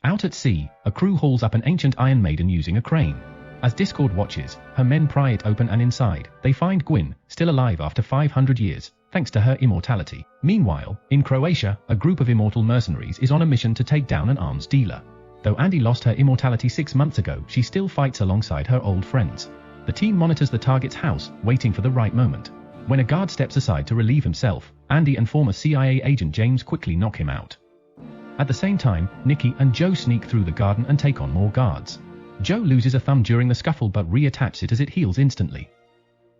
Out at sea, a crew hauls up an ancient Iron Maiden using a crane. As Discord watches, her men pry it open and inside, they find Gwyn, still alive after 500 years, thanks to her immortality. Meanwhile, in Croatia, a group of immortal mercenaries is on a mission to take down an arms dealer. Though Andy lost her immortality 6 months ago, she still fights alongside her old friends. The team monitors the target's house, waiting for the right moment. When a guard steps aside to relieve himself, Andy and former CIA agent James quickly knock him out. At the same time, Nikki and Joe sneak through the garden and take on more guards. Joe loses a thumb during the scuffle but reattaches it as it heals instantly.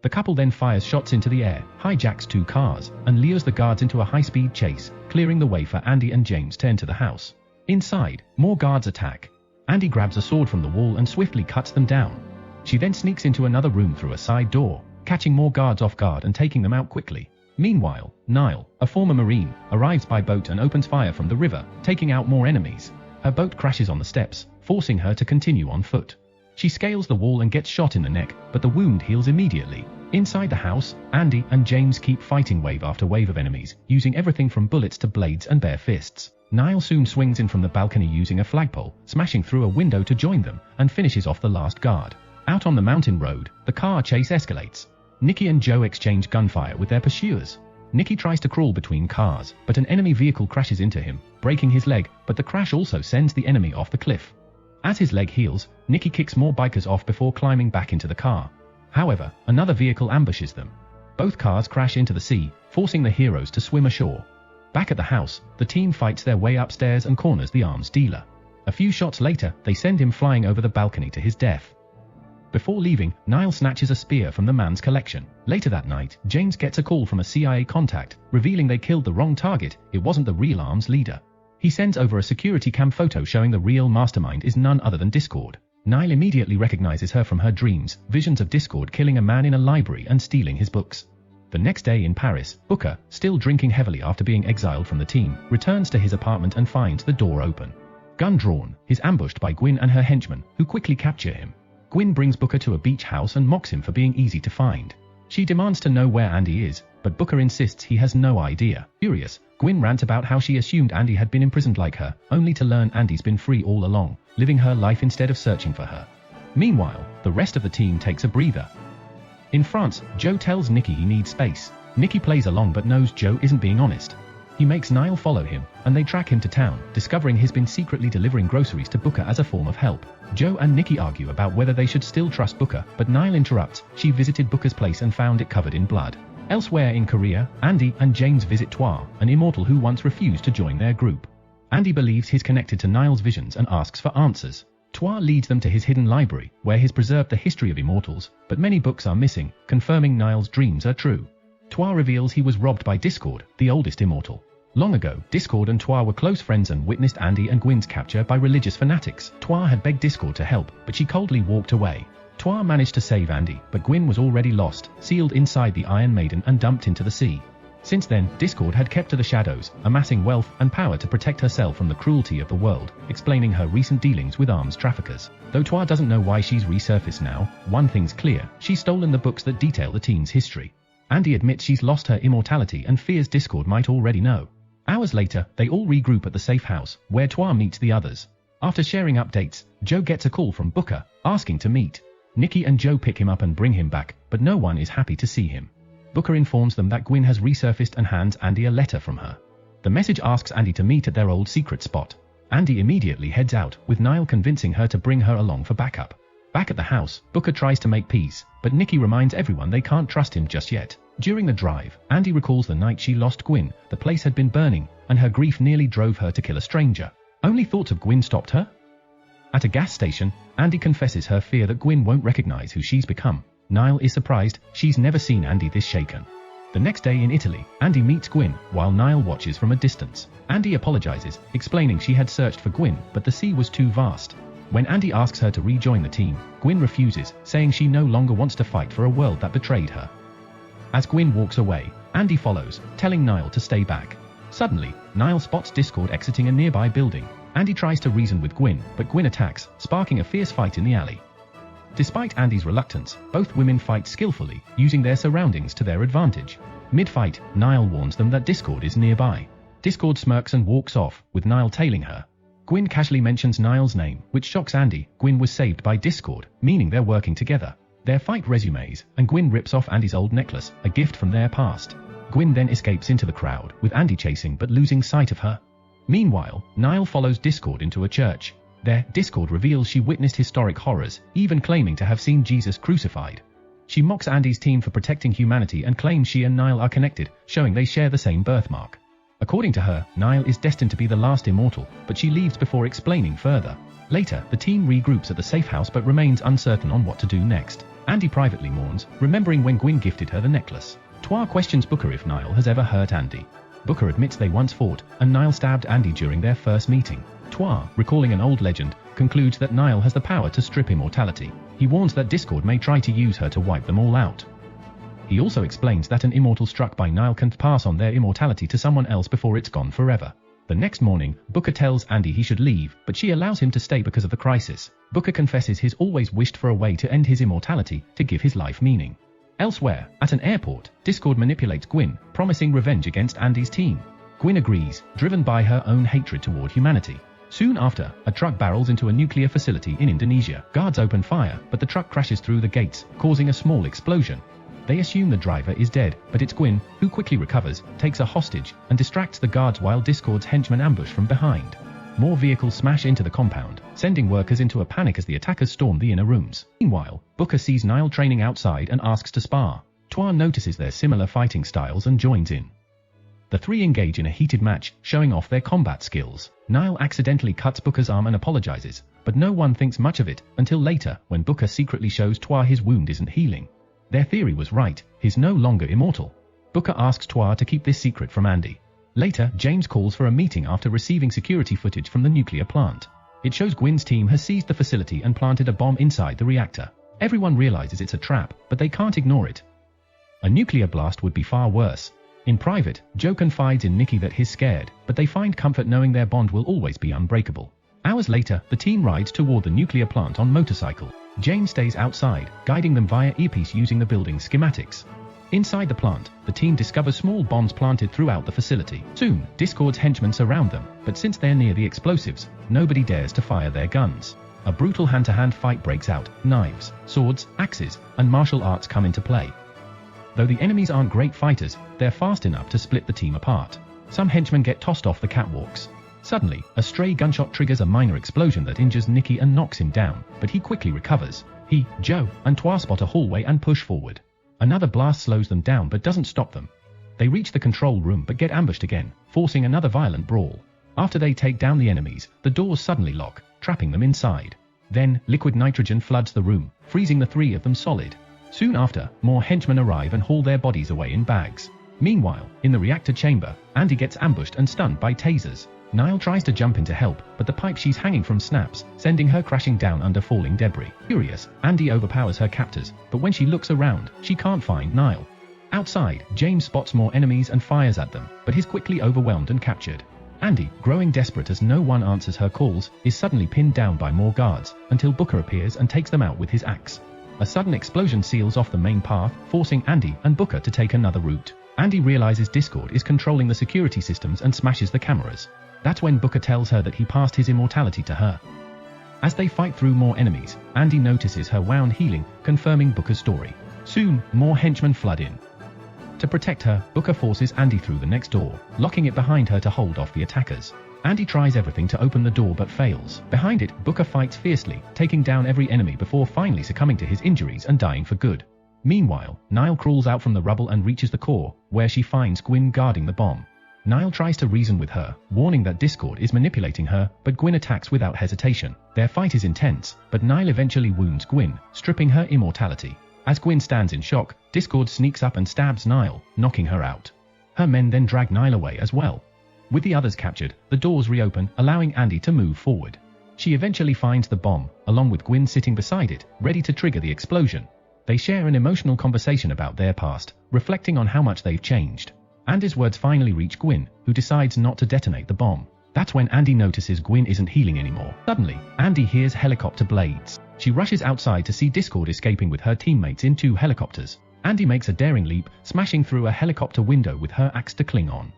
The couple then fires shots into the air, hijacks 2 cars, and lures the guards into a high-speed chase, clearing the way for Andy and James to enter the house. Inside, more guards attack. Andy grabs a sword from the wall and swiftly cuts them down. She then sneaks into another room through a side door, catching more guards off guard and taking them out quickly. Meanwhile, Niall, a former Marine, arrives by boat and opens fire from the river, taking out more enemies. Her boat crashes on the steps, forcing her to continue on foot. She scales the wall and gets shot in the neck, but the wound heals immediately. Inside the house, Andy and James keep fighting wave after wave of enemies, using everything from bullets to blades and bare fists. Niall soon swings in from the balcony using a flagpole, smashing through a window to join them, and finishes off the last guard. Out on the mountain road, the car chase escalates. Nikki and Joe exchange gunfire with their pursuers. Nikki tries to crawl between cars, but an enemy vehicle crashes into him, breaking his leg, but the crash also sends the enemy off the cliff. As his leg heals, Nikki kicks more bikers off before climbing back into the car. However, another vehicle ambushes them. Both cars crash into the sea, forcing the heroes to swim ashore. Back at the house, the team fights their way upstairs and corners the arms dealer. A few shots later, they send him flying over the balcony to his death. Before leaving, Niall snatches a spear from the man's collection. Later that night, James gets a call from a CIA contact, revealing they killed the wrong target. It wasn't the real arms leader. He sends over a security cam photo showing the real mastermind is none other than Discord. Niall immediately recognizes her from her dreams, visions of Discord killing a man in a library and stealing his books. The next day in Paris, Booker, still drinking heavily after being exiled from the team, returns to his apartment and finds the door open. Gun drawn, he's ambushed by Gwyn and her henchmen, who quickly capture him. Gwyn brings Booker to a beach house and mocks him for being easy to find. She demands to know where Andy is, but Booker insists he has no idea. Furious, Gwyn rants about how she assumed Andy had been imprisoned like her, only to learn Andy's been free all along, living her life instead of searching for her. Meanwhile, the rest of the team takes a breather. In France, Joe tells Nikki he needs space. Nikki plays along but knows Joe isn't being honest. He makes Niall follow him, and they track him to town, discovering he's been secretly delivering groceries to Booker as a form of help. Joe and Nikki argue about whether they should still trust Booker, but Niall interrupts. She visited Booker's place and found it covered in blood. Elsewhere in Korea, Andy and James visit Twa, an immortal who once refused to join their group. Andy believes he's connected to Niall's visions and asks for answers. Twa leads them to his hidden library, where he's preserved the history of immortals, but many books are missing, confirming Niall's dreams are true. Twa reveals he was robbed by Discord, the oldest immortal. Long ago, Discord and Twa were close friends and witnessed Andy and Gwyn's capture by religious fanatics. Twa had begged Discord to help, but she coldly walked away. Twa managed to save Andy, but Gwyn was already lost, sealed inside the Iron Maiden and dumped into the sea. Since then, Discord had kept to the shadows, amassing wealth and power to protect herself from the cruelty of the world, explaining her recent dealings with arms traffickers. Though Twa doesn't know why she's resurfaced now, one thing's clear: she's stolen the books that detail the team's history. Andy admits she's lost her immortality and fears Discord might already know. Hours later, they all regroup at the safe house, where Twa meets the others. After sharing updates, Joe gets a call from Booker, asking to meet. Nikki and Joe pick him up and bring him back, but no one is happy to see him. Booker informs them that Gwyn has resurfaced and hands Andy a letter from her. The message asks Andy to meet at their old secret spot. Andy immediately heads out, with Niall convincing her to bring her along for backup. Back at the house, Booker tries to make peace, but Nikki reminds everyone they can't trust him just yet. During the drive, Andy recalls the night she lost Gwyn. The place had been burning, and her grief nearly drove her to kill a stranger. Only thoughts of Gwyn stopped her? At a gas station, Andy confesses her fear that Gwyn won't recognize who she's become. Niall is surprised. She's never seen Andy this shaken. The next day in Italy, Andy meets Gwyn, while Niall watches from a distance. Andy apologizes, explaining she had searched for Gwyn, but the sea was too vast. When Andy asks her to rejoin the team, Gwyn refuses, saying she no longer wants to fight for a world that betrayed her. As Gwyn walks away, Andy follows, telling Niall to stay back. Suddenly, Niall spots Discord exiting a nearby building. Andy tries to reason with Gwyn, but Gwyn attacks, sparking a fierce fight in the alley. Despite Andy's reluctance, both women fight skillfully, using their surroundings to their advantage. Mid-fight, Niall warns them that Discord is nearby. Discord smirks and walks off, with Niall tailing her. Gwyn casually mentions Niall's name, which shocks Andy. Gwyn was saved by Discord, meaning they're working together. Their fight resumes, and Gwyn rips off Andy's old necklace, a gift from their past. Gwyn then escapes into the crowd, with Andy chasing but losing sight of her. Meanwhile, Niall follows Discord into a church. There, Discord reveals she witnessed historic horrors, even claiming to have seen Jesus crucified. She mocks Andy's team for protecting humanity and claims she and Niall are connected, showing they share the same birthmark. According to her, Niall is destined to be the last immortal, but she leaves before explaining further. Later, the team regroups at the safe house but remains uncertain on what to do next. Andy privately mourns, remembering when Gwyn gifted her the necklace. Twa questions Booker if Niall has ever hurt Andy. Booker admits they once fought, and Niall stabbed Andy during their first meeting. Twa, recalling an old legend, concludes that Niall has the power to strip immortality. He warns that Discord may try to use her to wipe them all out. He also explains that an immortal struck by Niall can pass on their immortality to someone else before it's gone forever. The next morning, Booker tells Andy he should leave, but she allows him to stay because of the crisis. Booker confesses he's always wished for a way to end his immortality, to give his life meaning. Elsewhere, at an airport, Discord manipulates Gwyn, promising revenge against Andy's team. Gwyn agrees, driven by her own hatred toward humanity. Soon after, a truck barrels into a nuclear facility in Indonesia. Guards open fire, but the truck crashes through the gates, causing a small explosion. They assume the driver is dead, but it's Gwyn, who quickly recovers, takes a hostage, and distracts the guards while Discord's henchmen ambush from behind. More vehicles smash into the compound, sending workers into a panic as the attackers storm the inner rooms. Meanwhile, Booker sees Niall training outside and asks to spar. Twa notices their similar fighting styles and joins in. The three engage in a heated match, showing off their combat skills. Niall accidentally cuts Booker's arm and apologizes, but no one thinks much of it until later when Booker secretly shows Twa his wound isn't healing. Their theory was right, he's no longer immortal. Booker asks Twa to keep this secret from Andy. Later, James calls for a meeting after receiving security footage from the nuclear plant. It shows Gwyn's team has seized the facility and planted a bomb inside the reactor. Everyone realizes it's a trap, but they can't ignore it. A nuclear blast would be far worse. In private, Joe confides in Nikki that he's scared, but they find comfort knowing their bond will always be unbreakable. Hours later, the team rides toward the nuclear plant on motorcycle. James stays outside, guiding them via earpiece using the building's schematics. Inside the plant, the team discovers small bombs planted throughout the facility. Soon, Discord's henchmen surround them, but since they're near the explosives, nobody dares to fire their guns. A brutal hand-to-hand fight breaks out. Knives, swords, axes, and martial arts come into play. Though the enemies aren't great fighters, they're fast enough to split the team apart. Some henchmen get tossed off the catwalks. Suddenly, a stray gunshot triggers a minor explosion that injures Nicky and knocks him down, but he quickly recovers. He, Joe, and Twa spot a hallway and push forward. Another blast slows them down but doesn't stop them. They reach the control room but get ambushed again, forcing another violent brawl. After they take down the enemies, the doors suddenly lock, trapping them inside. Then, liquid nitrogen floods the room, freezing the three of them solid. Soon after, more henchmen arrive and haul their bodies away in bags. Meanwhile, in the reactor chamber, Andy gets ambushed and stunned by tasers. Niall tries to jump in to help, but the pipe she's hanging from snaps, sending her crashing down under falling debris. Furious, Andy overpowers her captors, but when she looks around, she can't find Niall. Outside, James spots more enemies and fires at them, but he's quickly overwhelmed and captured. Andy, growing desperate as no one answers her calls, is suddenly pinned down by more guards, until Booker appears and takes them out with his axe. A sudden explosion seals off the main path, forcing Andy and Booker to take another route. Andy realizes Discord is controlling the security systems and smashes the cameras. That's when Booker tells her that he passed his immortality to her. As they fight through more enemies, Andy notices her wound healing, confirming Booker's story. Soon, more henchmen flood in. To protect her, Booker forces Andy through the next door, locking it behind her to hold off the attackers. Andy tries everything to open the door but fails. Behind it, Booker fights fiercely, taking down every enemy before finally succumbing to his injuries and dying for good. Meanwhile, Niall crawls out from the rubble and reaches the core, where she finds Gwyn guarding the bomb. Niall tries to reason with her, warning that Discord is manipulating her, but Gwyn attacks without hesitation. Their fight is intense, but Niall eventually wounds Gwyn, stripping her immortality. As Gwyn stands in shock, Discord sneaks up and stabs Niall, knocking her out. Her men then drag Niall away as well. With the others captured, the doors reopen, allowing Andy to move forward. She eventually finds the bomb, along with Gwyn sitting beside it, ready to trigger the explosion. They share an emotional conversation about their past, reflecting on how much they've changed. Andy's words finally reach Gwyn, who decides not to detonate the bomb. That's when Andy notices Gwyn isn't healing anymore. Suddenly, Andy hears helicopter blades. She rushes outside to see Discord escaping with her teammates in 2 helicopters. Andy makes a daring leap, smashing through a helicopter window with her axe to cling on.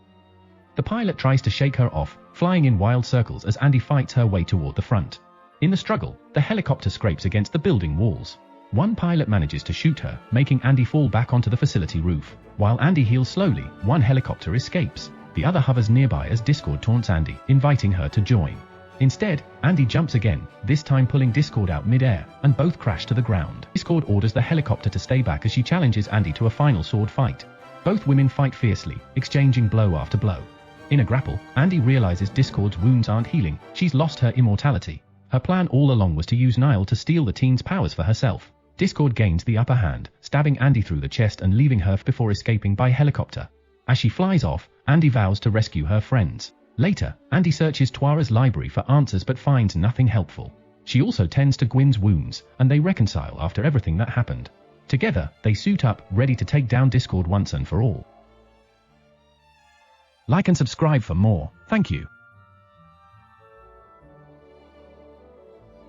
The pilot tries to shake her off, flying in wild circles as Andy fights her way toward the front. In the struggle, the helicopter scrapes against the building walls. One pilot manages to shoot her, making Andy fall back onto the facility roof. While Andy heals slowly, one helicopter escapes. The other hovers nearby as Discord taunts Andy, inviting her to join. Instead, Andy jumps again, this time pulling Discord out mid-air, and both crash to the ground. Discord orders the helicopter to stay back as she challenges Andy to a final sword fight. Both women fight fiercely, exchanging blow after blow. In a grapple, Andy realizes Discord's wounds aren't healing, she's lost her immortality. Her plan all along was to use Niall to steal the teen's powers for herself. Discord gains the upper hand, stabbing Andy through the chest and leaving her before escaping by helicopter. As she flies off, Andy vows to rescue her friends. Later, Andy searches Tuara's library for answers but finds nothing helpful. She also tends to Gwyn's wounds, and they reconcile after everything that happened. Together, they suit up, ready to take down Discord once and for all. Like and subscribe for more. Thank you.